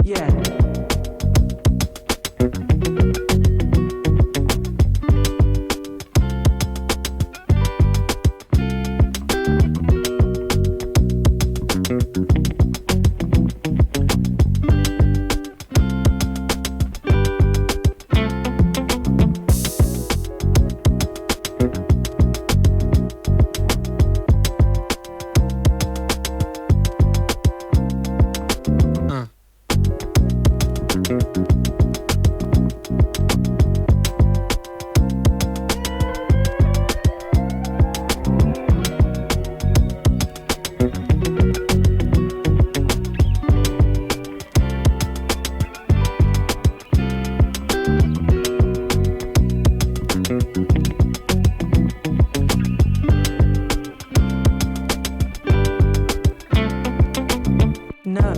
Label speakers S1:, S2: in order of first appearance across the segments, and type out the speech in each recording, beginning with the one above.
S1: Yeah. No.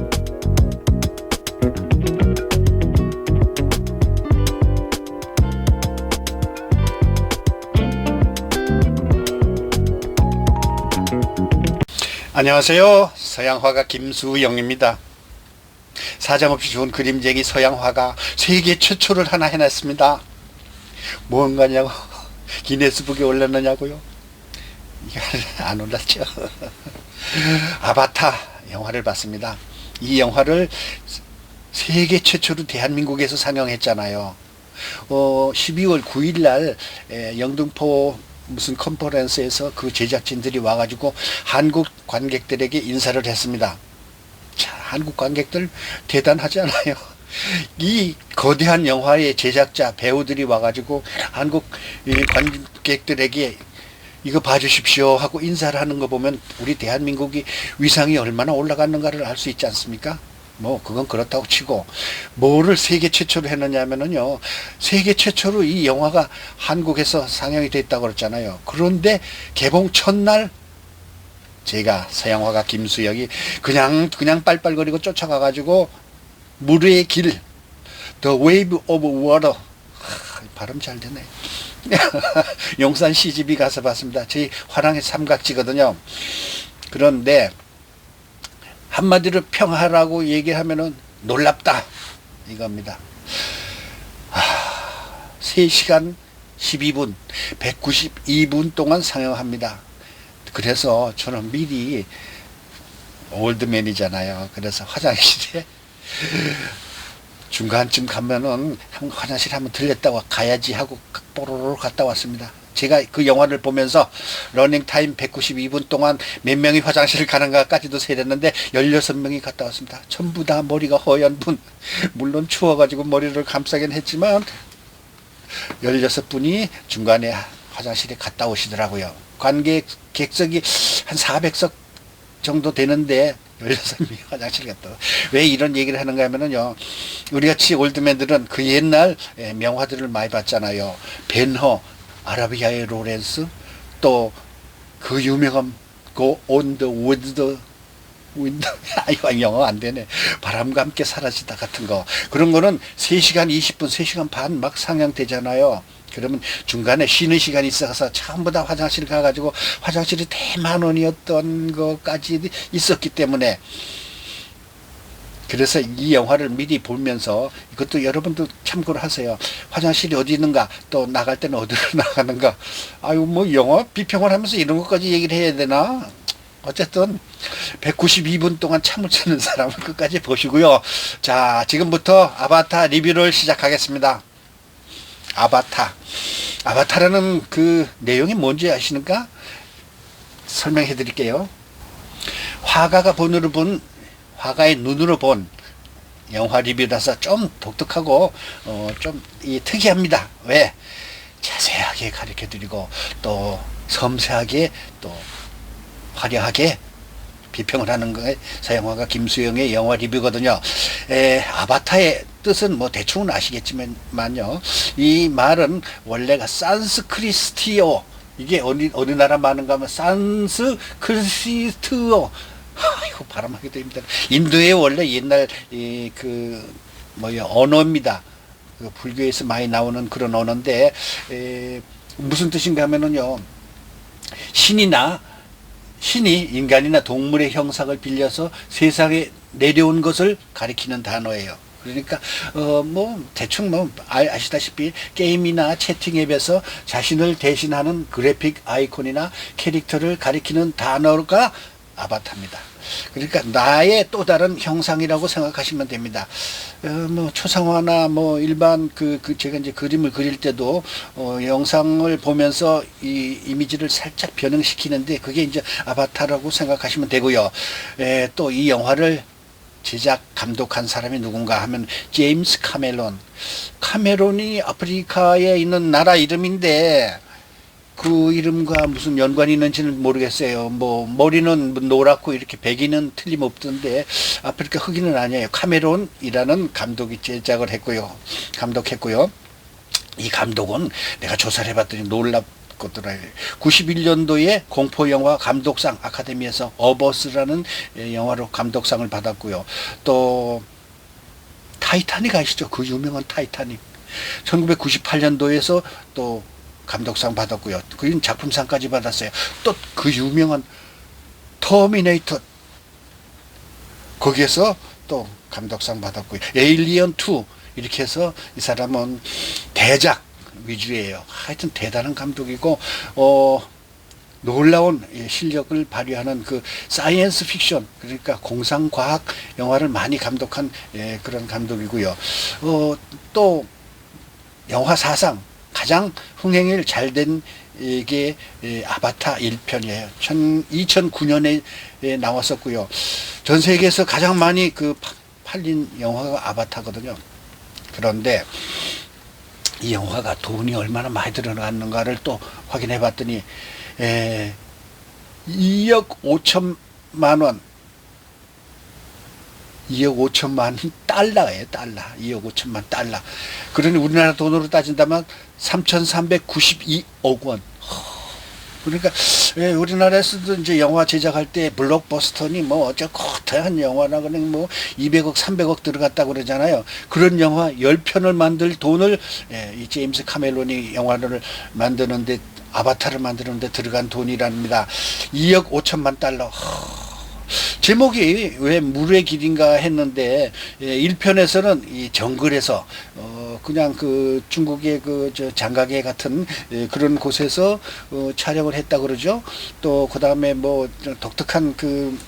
S2: 안녕하세요. 서양화가 김수영입니다. 사정없이 좋은 그림쟁이 서양화가 세계 최초를 하나 해냈습니다. 뭔가냐고 기네스북에 올렸느냐고요? 안 올랐죠. 아바타 영화를 봤습니다. 이 영화를 세계 최초로 대한민국에서 상영했잖아요. 12월 9일 날 영등포 무슨 컨퍼런스에서 그 제작진들이 와가지고 한국 관객들에게 인사를 했습니다. 자, 한국 관객들 대단하지 않아요? 이 거대한 영화의 제작자 배우들이 와가지고 한국 관객들에게 이거 봐주십시오 하고 인사를 하는 거 보면 우리 대한민국이 위상이 얼마나 올라갔는가를 알 수 있지 않습니까? 뭐 그건 그렇다고 치고 뭐를 세계 최초로 했느냐면은요, 세계 최초로 이 영화가 한국에서 상영이 됐다고 그랬잖아요. 그런데 개봉 첫날 제가 서양화가 김수영이 그냥 빨빨거리고 쫓아가가지고 물의 길, The Wave of Water, 발음 잘 되네. 용산 CGV 가서 봤습니다. 저희 화랑의 삼각지거든요. 그런데 한마디로 평하라고 얘기하면은 놀랍다 이겁니다. 3시간 12분 192분 동안 상영합니다. 그래서 저는 미리 올드맨이잖아요. 그래서 화장실에 중간쯤 가면은 화장실 한번 들렸다고 가야지 하고 뽀로로 갔다 왔습니다. 제가 그 영화를 보면서 러닝타임 192분 동안 몇 명이 화장실을 가는가까지도 세렸는데 16명이 갔다 왔습니다. 전부 다 머리가 허연 분, 물론 추워가지고 머리를 감싸긴 했지만 16분이 중간에 화장실에 갔다 오시더라고요. 객석이 한 400석 정도 되는데 16명이 화장실 갔다 와. 왜 이런 얘기를 하는가 하면은요, 우리같이 올드맨들은 그 옛날 명화들을 많이 봤잖아요. 벤허, 아라비아의 로렌스, 또 그 유명한 Go on the Wind, 이거 영어 안 되네. 바람과 함께 사라지다 같은 거. 그런 거는 3시간 20분, 3시간 반 막 상영되잖아요. 그러면 중간에 쉬는 시간이 있어서 전부 다 화장실 가가지고 화장실이 대만원이었던 것까지 있었기 때문에, 그래서 이 영화를 미리 보면서 이것도 여러분도 참고를 하세요. 화장실이 어디 있는가, 또 나갈 때는 어디로 나가는가. 아유, 뭐 영화 비평을 하면서 이런 것까지 얘기를 해야 되나? 어쨌든 192분 동안 참을 치는 사람은 끝까지 보시고요. 자, 지금부터 아바타 리뷰를 시작하겠습니다. 아바타라는 그 내용이 뭔지 아시는가? 설명해 드릴게요. 화가의 눈으로 본 영화 리뷰라서 좀 독특하고 좀 특이합니다. 왜? 자세하게 가르쳐 드리고 또 섬세하게 또 화려하게 비평을 하는 거에 서양화가 김수영의 영화 리뷰거든요. 아바타의 뜻은 뭐 대충은 아시겠지만요, 이 말은 원래가 산스크리스티어, 이게 어느 나라 말인가 하면 산스크리스티어, 이거 발음하기도 힘들어. 인도의 원래 옛날 언어입니다. 그 불교에서 많이 나오는 그런 언어인데, 무슨 뜻인가 하면은요, 신이 인간이나 동물의 형상을 빌려서 세상에 내려온 것을 가리키는 단어예요. 그러니까 뭐 대충 뭐 아시다시피 게임이나 채팅 앱에서 자신을 대신하는 그래픽 아이콘이나 캐릭터를 가리키는 단어가 아바타입니다. 그러니까 나의 또 다른 형상이라고 생각하시면 됩니다. 뭐 초상화나 뭐 일반 제가 이제 그림을 그릴 때도 영상을 보면서 이 이미지를 살짝 변형시키는데 그게 이제 아바타라고 생각하시면 되고요. 또 이 영화를 제작 감독한 사람이 누군가 하면 제임스 카멜론. 카멜론이 아프리카에 있는 나라 이름인데 그 이름과 무슨 연관이 있는지는 모르겠어요. 뭐 머리는 노랗고 이렇게 백인은 틀림없던데 아프리카 흑인은 아니에요. 카멜론이라는 감독이 제작을 했고요. 감독했고요. 이 감독은 내가 조사를 해봤더니 놀랍더라고요. 91년도에 공포영화 감독상 아카데미에서 어버스라는 영화로 감독상을 받았고요. 또 타이타닉 아시죠? 그 유명한 타이타닉. 1998년도에서 또 감독상 받았고요. 그 작품상까지 받았어요. 또 그 유명한 터미네이터 거기에서 또 감독상 받았고요. 에일리언 2 이렇게 해서 이 사람은 대작 위주예요. 하여튼 대단한 감독이고 놀라운 실력을 발휘하는 그 사이언스 픽션 그러니까 공상과학 영화를 많이 감독한 그런 감독이고요. 또 영화 사상 가장 흥행이 잘 된 이게 아바타 1편이에요. 2009년에 나왔었고요. 전 세계에서 가장 많이 팔린 영화가 아바타거든요. 그런데 이 영화가 돈이 얼마나 많이 들어갔는가를 또 확인해 봤더니 2억 5천만 원 2억 5천만 달러예요. 달러. 2억 5천만 달러. 그러니 우리나라 돈으로 따진다면 3,392억 원. 그러니까 우리나라에서도 이제 영화 제작할 때 블록버스터니 뭐 어쩌고 거대한 영화나 그냥 뭐 200억 300억 들어갔다고 그러잖아요. 그런 영화 10편을 만들 돈을 이 제임스 카멜론이 영화를 만드는데 아바타를 만드는데 들어간 돈이랍니다. 2억 5천만 달러. 제목이 왜 물의 길인가 했는데 1편에서는 이 정글에서 그냥 그 중국의 저 장가게 같은 그런 곳에서 촬영을 했다 그러죠. 또 그다음에 뭐 독특한 그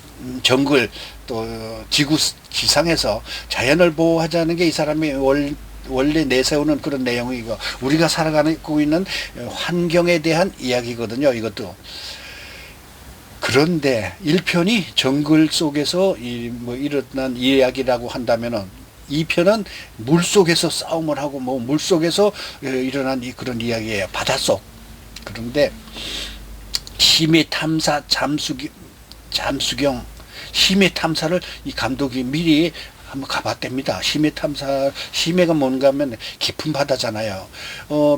S2: 정글 또 지구 지상에서 자연을 보호하자는 게 이 사람이 원래 내세우는 그런 내용이고 우리가 살아가고 있는 환경에 대한 이야기거든요. 이것도. 그런데 1편이 정글 속에서 뭐 일어난 이야기라고 한다면은 2편은 물 속에서 싸움을 하고 뭐 물 속에서 일어난 그런 이야기예요. 바닷속. 그런데 심해 탐사 잠수경 심해 탐사를 이 감독이 미리 한번 가봤답니다. 심해 탐사, 심해가 뭔가 하면 깊은 바다잖아요.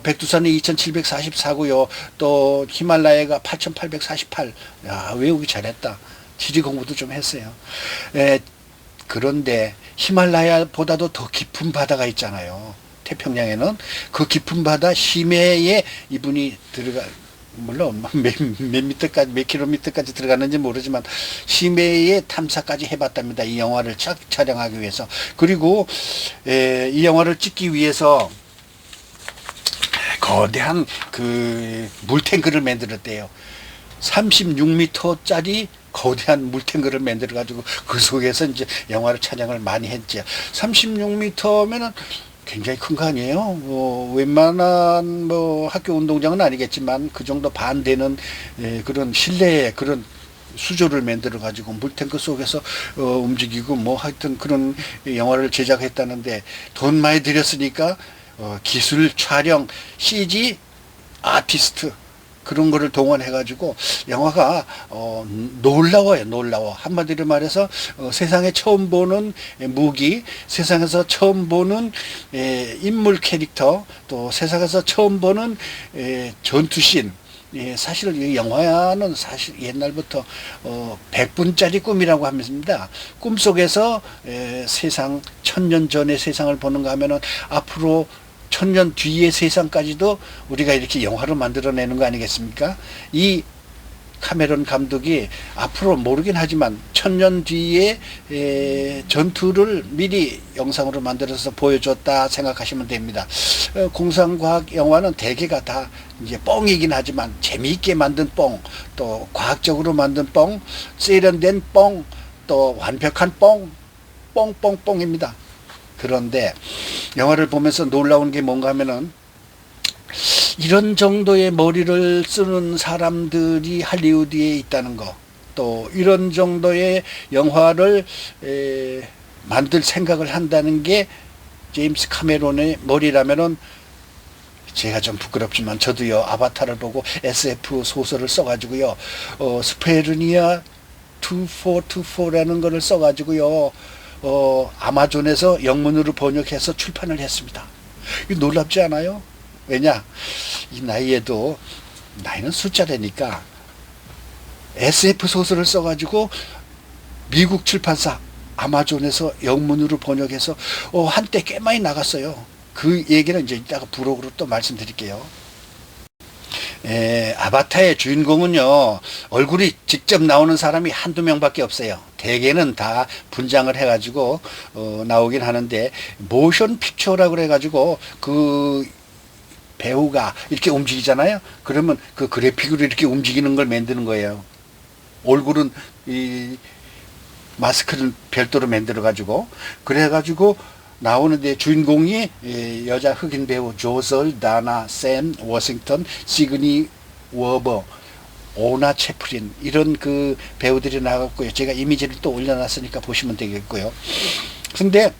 S2: 백두산이 2744고요. 또 히말라야가 8848. 야, 외우기 잘했다. 지리 공부도 좀 했어요. 그런데 히말라야보다도 더 깊은 바다가 있잖아요. 태평양에는 그 깊은 바다 심해에 이분이 물론 몇 미터까지 몇 킬로미터까지 들어갔는지 모르지만 심해의 탐사까지 해봤답니다. 이 영화를 촬영하기 위해서. 그리고 이 영화를 찍기 위해서 거대한 그 물탱크를 만들었대요. 36m짜리 거대한 물탱크를 만들어 가지고 그 속에서 이제 영화를 촬영을 많이 했죠. 36m면은 굉장히 큰 거 아니에요? 뭐 웬만한 뭐 학교 운동장은 아니겠지만 그 정도 반 되는 그런 실내에 그런 수조를 만들어 가지고 물탱크 속에서 움직이고 뭐 하여튼 그런 영화를 제작했다는데 돈 많이 들였으니까 기술 촬영 CG 아티스트 그런 거를 동원해가지고 영화가 놀라워요. 놀라워. 한마디로 말해서 세상에 처음 보는 무기, 세상에서 처음 보는 인물 캐릭터, 또 세상에서 처음 보는 전투씬. 사실 이 영화는 사실 옛날부터 100분짜리 꿈이라고 합니다. 꿈속에서 세상 1000년 전의 세상을 보는가 하면은 앞으로 1000년 뒤의 세상까지도 우리가 이렇게 영화로 만들어내는 거 아니겠습니까? 이 카메론 감독이 앞으로 모르긴 하지만 1000년 뒤에 전투를 미리 영상으로 만들어서 보여줬다 생각하시면 됩니다. 공상과학 영화는 대개가 다 이제 뻥이긴 하지만 재미있게 만든 뻥, 또 과학적으로 만든 뻥, 세련된 뻥, 또 완벽한 뻥, 뻥뻥뻥입니다. 그런데 영화를 보면서 놀라운 게 뭔가 하면은 이런 정도의 머리를 쓰는 사람들이 할리우드에 있다는 거, 또 이런 정도의 영화를 만들 생각을 한다는 게 제임스 카메론의 머리라면은 제가 좀 부끄럽지만 저도요 아바타를 보고 SF 소설을 써가지고요 스페르니아 2424라는 거를 써가지고요 아마존에서 영문으로 번역해서 출판을 했습니다. 이거 놀랍지 않아요? 왜냐? 이 나이에도 나이는 숫자라니까 SF 소설을 써가지고 미국 출판사 아마존에서 영문으로 번역해서 한때 꽤 많이 나갔어요. 그 얘기는 이제 이따가 부록으로 또 말씀드릴게요. 아바타의 주인공은요 얼굴이 직접 나오는 사람이 한두 명밖에 없어요. 대개는 다 분장을 해가지고 나오긴 하는데 모션 픽처라고 그래가지고 그 배우가 이렇게 움직이잖아요. 그러면 그 그래픽으로 이렇게 움직이는 걸 만드는 거예요. 얼굴은 이 마스크를 별도로 만들어 가지고 그래가지고 나오는데 주인공이 여자 흑인 배우 조설, 다나, 샘 워싱턴, 시그니 워버, 오나 채플린 이런 그 배우들이 나갔고요. 제가 이미지를 또 올려놨으니까 보시면 되겠고요. 근데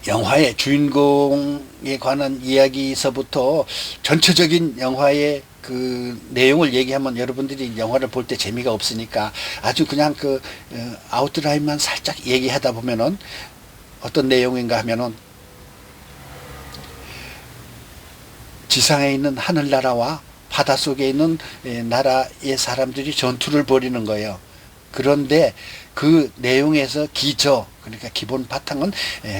S2: 영화의 주인공에 관한 이야기에서부터 전체적인 영화의 그 내용을 얘기하면 여러분들이 영화를 볼 때 재미가 없으니까 아주 그냥 그 아웃라인만 살짝 얘기하다 보면은 어떤 내용인가 하면은 지상에 있는 하늘나라와 바닷속에 있는 나라의 사람들이 전투를 벌이는 거예요. 그런데 그 내용에서 그러니까 기본 바탕은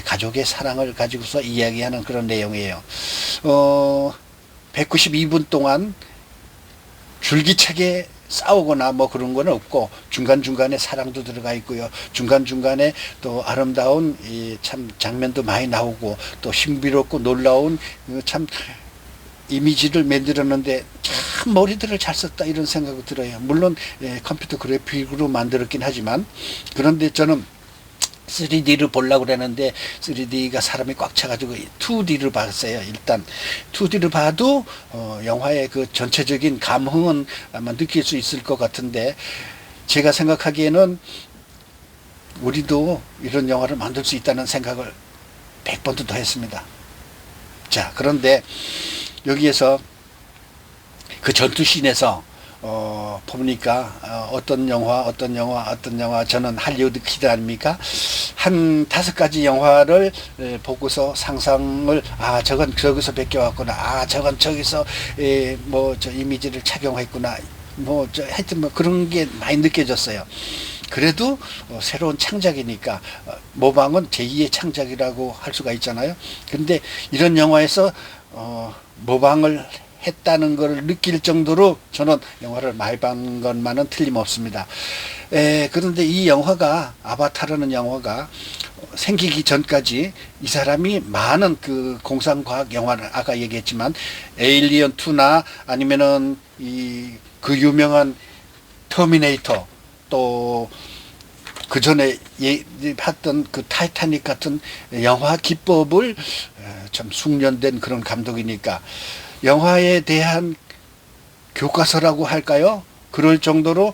S2: 가족의 사랑을 가지고서 이야기하는 그런 내용이에요. 192분 동안 줄기차게 싸우거나 뭐 그런 건 없고 중간중간에 사랑도 들어가 있고요. 중간중간에 또 아름다운 참 장면도 많이 나오고 또 신비롭고 놀라운 참 이미지를 만들었는데 참 머리들을 잘 썼다 이런 생각이 들어요. 물론 컴퓨터 그래픽으로 만들었긴 하지만 그런데 저는 3D를 보려고 그랬는데 3D가 사람이 꽉 차가지고 2D를 봤어요. 일단 2D를 봐도 영화의 그 전체적인 감흥은 아마 느낄 수 있을 것 같은데 제가 생각하기에는 우리도 이런 영화를 만들 수 있다는 생각을 100번도 더 했습니다. 자, 그런데 여기에서 그 전투씬에서 보니까 어떤 영화 저는 할리우드 키드 아닙니까? 한 5가지 영화를 보고서 상상을 저건 저기서 베껴왔구나, 저건 저기서 뭐 저 이미지를 착용했구나, 뭐 저 하여튼 뭐 그런 게 많이 느껴졌어요. 그래도 새로운 창작이니까 모방은 제2의 창작이라고 할 수가 있잖아요. 근데 이런 영화에서 모방을 했다는 걸 느낄 정도로 저는 영화를 많이 본 것만은 틀림없습니다. 그런데 이 영화가 아바타라는 영화가 생기기 전까지 이 사람이 많은 그 공상과학 영화를 아까 얘기했지만 에일리언 2나 아니면은 그 유명한 터미네이터 또 그 전에 봤던 그 타이타닉 같은 영화 기법을 참 숙련된 그런 감독이니까 영화에 대한 교과서라고 할까요? 그럴 정도로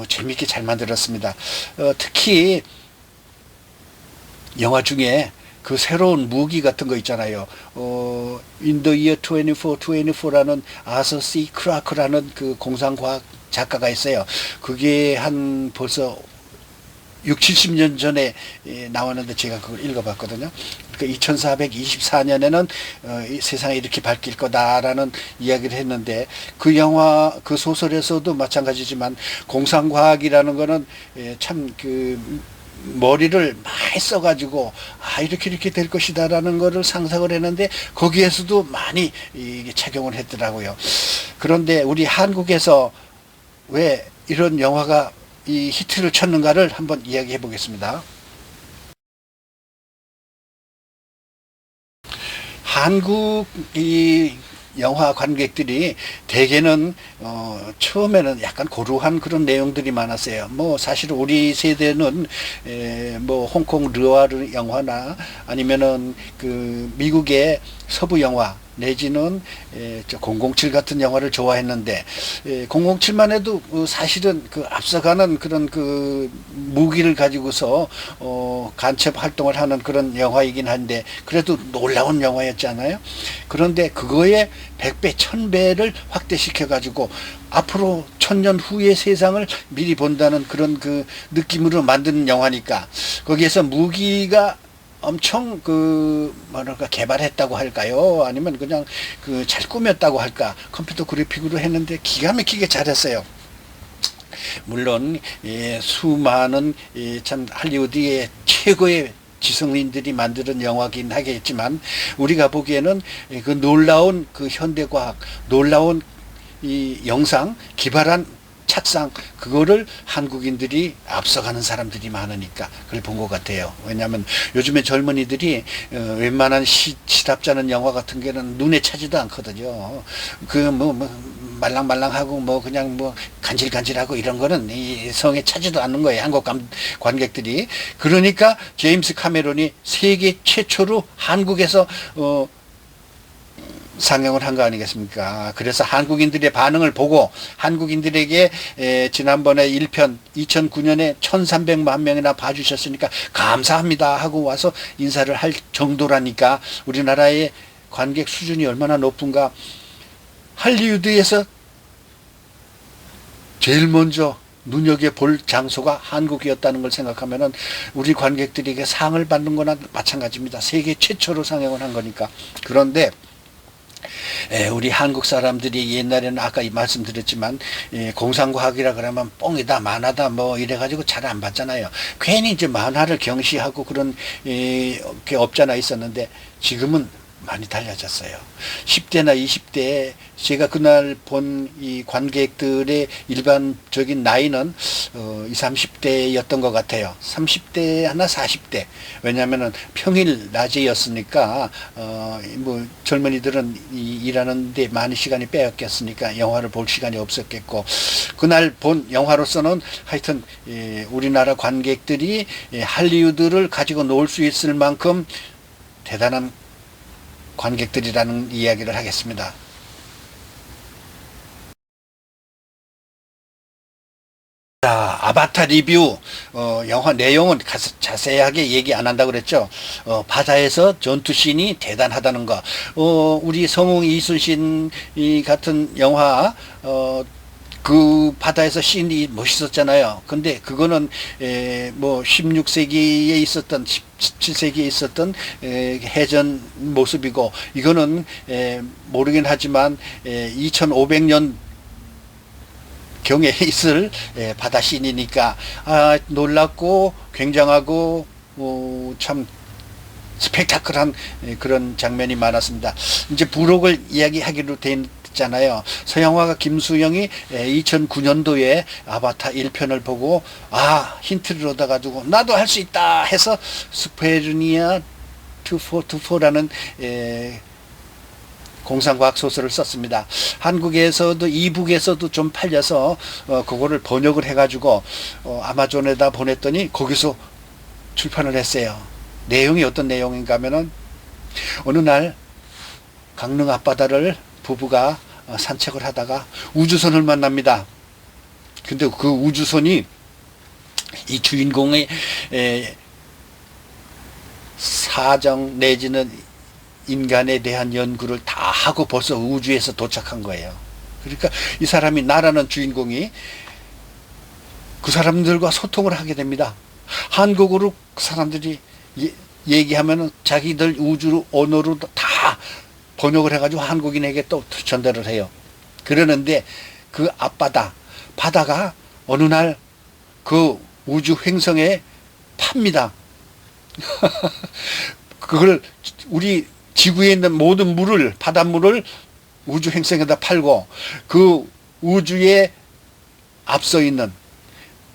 S2: 재미있게 잘 만들었습니다. 특히 영화 중에 그 새로운 무기 같은 거 있잖아요. In the year 2424라는 아서 C 크라크라는 그 공상과학 작가가 있어요. 그게 한 벌써 6, 70년 전에 나왔는데 제가 그걸 읽어봤거든요. 그러니까 2424년에는 세상이 이렇게 바뀔 거다라는 이야기를 했는데 그 영화, 그 소설에서도 마찬가지지만 공상과학이라는 거는 참 그 머리를 많이 써가지고 이렇게 될 것이다라는 거를 상상을 했는데 거기에서도 많이 이게 착용을 했더라고요. 그런데 우리 한국에서 왜 이런 영화가 이 히트를 쳤는가를 한번 이야기해 보겠습니다. 한국 이 영화 관객들이 대개는 처음에는 약간 고루한 그런 내용들이 많았어요. 뭐 사실 우리 세대는 뭐 홍콩 르와르 영화나 아니면은 그 미국의 서부 영화 내지는 007 같은 영화를 좋아했는데 007만 해도 사실은 그 앞서가는 그런 그 무기를 가지고서 간첩 활동을 하는 그런 영화이긴 한데 그래도 놀라운 영화였잖아요. 그런데 그거에 100배, 1000배를 확대시켜 가지고 앞으로 1000년 후의 세상을 미리 본다는 그런 그 느낌으로 만드는 영화니까 거기에서 무기가 엄청 그 뭐랄까 개발했다고 할까요? 아니면 그냥 그 잘 꾸몄다고 할까? 컴퓨터 그래픽으로 했는데 기가 막히게 잘했어요. 물론 수많은 참 할리우드의 최고의 지성인들이 만드는 영화긴 하겠지만 우리가 보기에는 그 놀라운 그 현대과학, 놀라운 이 영상 기발한 착상 그거를 한국인들이 앞서가는 사람들이 많으니까 그걸 본 것 같아요. 왜냐하면 요즘에 젊은이들이 웬만한 시답잖은 영화 같은 게는 눈에 차지도 않거든요. 그 뭐 말랑말랑하고 뭐 그냥 뭐 간질간질하고 이런 거는 이 성에 차지도 않는 거예요. 한국 관객들이. 그러니까 제임스 카메론이 세계 최초로 한국에서 상영을 한 거 아니겠습니까? 그래서 한국인들의 반응을 보고 한국인들에게 지난번에 1편 2009년에 1300만 명이나 봐주셨으니까 감사합니다 하고 와서 인사를 할 정도라니까 우리나라의 관객 수준이 얼마나 높은가. 할리우드에서 제일 먼저 눈여겨볼 장소가 한국이었다는 걸 생각하면은 우리 관객들에게 상을 받는 거나 마찬가지입니다. 세계 최초로 상영을 한 거니까. 그런데 우리 한국 사람들이 옛날에는 아까 말씀드렸지만 공상과학이라 그러면 뻥이다 만화다 뭐 이래가지고 잘 안 봤잖아요. 괜히 이제 만화를 경시하고 그런 게 없잖아 있었는데 지금은 많이 달라졌어요. 10대나 20대에 제가 그날 본 이 관객들의 일반적인 나이는 20, 30대였던 것 같아요. 30대 하나 40대. 왜냐하면은 평일 낮이었으니까 뭐 젊은이들은 일하는데 많은 시간이 빼앗겼으니까 영화를 볼 시간이 없었겠고 그날 본 영화로서는 하여튼 우리나라 관객들이 할리우드를 가지고 놀 수 있을 만큼 대단한 관객들이라는 이야기를 하겠습니다. 자, 아바타 리뷰 영화 내용은 자세하게 얘기 안 한다고 그랬죠. 바다에서 전투씬이 대단하다는 거. 우리 성웅 이순신 같은 영화 그 바다에서 씬이 멋있었잖아요. 근데 그거는 뭐 16세기에 있었던 17세기에 있었던 해전 모습이고 이거는 모르긴 하지만 2500년 경에 있을 바다 씬이니까 놀랍고 굉장하고 참 스펙타클한 그런 장면이 많았습니다. 이제 부록을 이야기하기로 됐잖아요. 서양화가 김수영이 2009년도에 아바타 1편을 보고 힌트를 얻어가지고 나도 할 수 있다 해서 스페르니아 2424라는 공상과학 소설을 썼습니다. 한국에서도 이북에서도 좀 팔려서 그거를 번역을 해가지고 아마존에다 보냈더니 거기서 출판을 했어요. 내용이 어떤 내용인가 하면은 어느 날 강릉 앞바다를 부부가 산책을 하다가 우주선을 만납니다. 근데 그 우주선이 이 주인공의 사정 내지는 인간에 대한 연구를 다 하고 벌써 우주에서 도착한 거예요. 그러니까 이 사람이 나라는 주인공이 그 사람들과 소통을 하게 됩니다. 한국어로 그 사람들이 얘기하면은 자기들 우주 언어로 다 번역을 해가지고 한국인에게 또 전달을 해요. 그러는데 그 앞바다, 바다가 어느 날 그 우주 행성에 팝니다. 그걸 우리 지구에 있는 모든 물을, 바닷물을 우주 행성에다 팔고 그 우주의 앞서 있는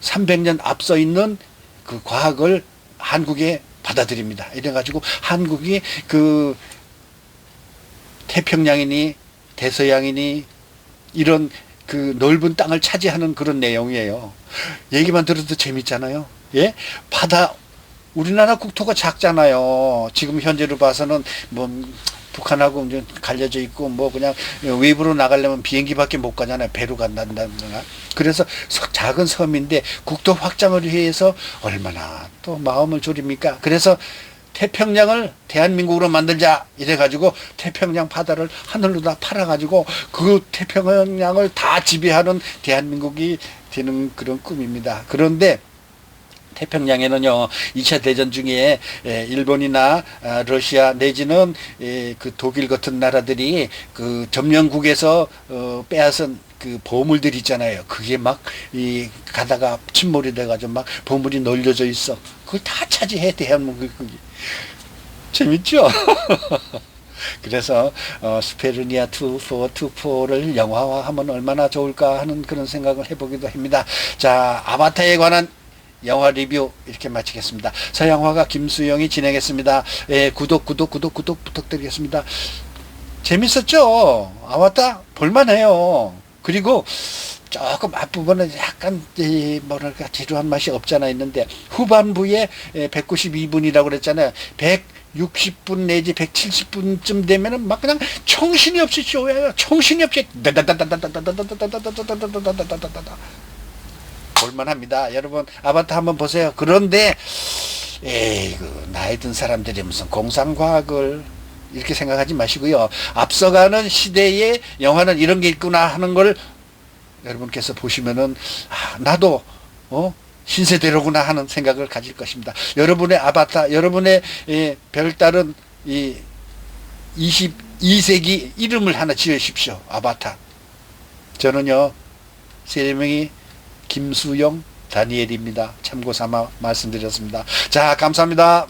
S2: 300년 앞서 있는 그 과학을 한국에 받아들입니다. 이래가지고 한국이 그 태평양이니 대서양이니 이런 그 넓은 땅을 차지하는 그런 내용이에요. 얘기만 들어도 재밌잖아요. 예? 바다, 우리나라 국토가 작잖아요. 지금 현재로 봐서는 뭐 북한하고 이제 갈려져 있고 뭐 그냥 외부로 나가려면 비행기밖에 못 가잖아요. 배로 간다든가. 그래서 작은 섬인데 국토 확장을 위해서 얼마나 또 마음을 졸입니까? 그래서 태평양을 대한민국으로 만들자 이래가지고 태평양 바다를 하늘로 다 팔아가지고 그 태평양을 다 지배하는 대한민국이 되는 그런 꿈입니다. 그런데 태평양에는요, 2차 대전 중에 일본이나 러시아 내지는 그 독일 같은 나라들이 그 점령국에서 빼앗은 그 보물들 있잖아요. 그게 막 이 가다가 침몰이 돼가지고 막 보물이 널려져 있어. 그걸 다 차지해 대한민국이. 재밌죠? 그래서 스페르니아 2424를 영화화하면 얼마나 좋을까 하는 그런 생각을 해보기도 합니다. 자, 아바타에 관한 영화 리뷰 이렇게 마치겠습니다. 서양화가 김수영이 진행했습니다. 예, 구독 부탁드리겠습니다. 재밌었죠? 아바타 볼만해요. 그리고 조금 앞부분은 약간 뭐랄까 지루한 맛이 없잖아 있는데 후반부에 192분이라고 그랬잖아요. 160분 내지 170분쯤 되면은 막 그냥 정신이 없이 쪼여요. 정신이 없이 볼만합니다. 여러분 아바타 한번 보세요. 그런데 에이그 나이 든 사람들이 무슨 공상과학을 이렇게 생각하지 마시고요. 앞서가는 시대에 영화는 이런 게 있구나 하는 걸 여러분께서 보시면은 나도 신세대로구나 하는 생각을 가질 것입니다. 여러분의 아바타, 여러분의 별다른 이 22세기 이름을 하나 지으십시오. 아바타. 저는요 세명이 김수영, 다니엘입니다. 참고 삼아 말씀드렸습니다. 자, 감사합니다.